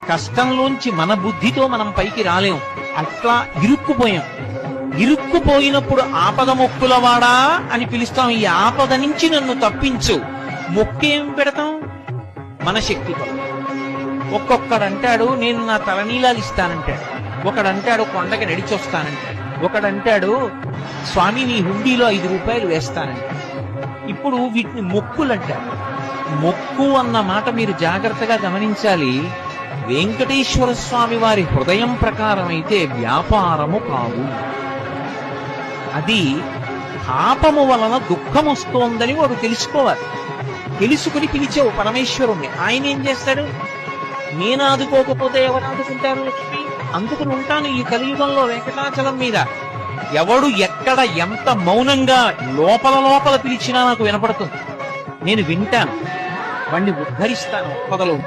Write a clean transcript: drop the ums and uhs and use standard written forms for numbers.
కష్టంలోంచి మన బుద్ధితో మనం పైకి రాలేం. అట్లా ఇరుక్కుపోయాం. ఇరుక్కుపోయినప్పుడు ఆపద మొక్కులవాడా అని పిలుస్తాం. ఈ ఆపద నుంచి నన్ను తప్పించు. మొక్కేం పెడతాం? మన శక్తి కొల. ఒక్కొక్కడంటాడు నేను నా తలనీలాలు ఇస్తానంటాడు. ఒకడంటాడు కొండకి నడిచొస్తానంటాడు. ఒకడంటాడు స్వామి నీ హుండీలో 5 రూపాయలు వేస్తానంటాడు. ఇప్పుడు వీటిని మొక్కులంటారు. మొక్కు అన్న మాట మీరు జాగ్రత్తగా గమనించాలి. వెంకటేశ్వర స్వామి వారి హృదయం ప్రకారం అయితే వ్యాపారము కాదు. అది పాపము వలన దుఃఖం వస్తోందని వాడు తెలుసుకోవాలి. తెలుసుకుని పిలిచావు పరమేశ్వరుణ్ణి. ఆయన ఏం చేస్తాడు? నేను ఆదుకోకపోతే ఎవరు ఆదుకుంటారు? లక్ష్మి. అందుకని ఉంటాను ఈ కలియుగంలో వెంకటాచలం మీద. ఎవడు ఎక్కడ ఎంత మౌనంగా లోపల లోపల పిలిచినా నాకు వినపడుతుంది. నేను వింటాను, వాణ్ణి ఉద్ధరిస్తాను. పొదలు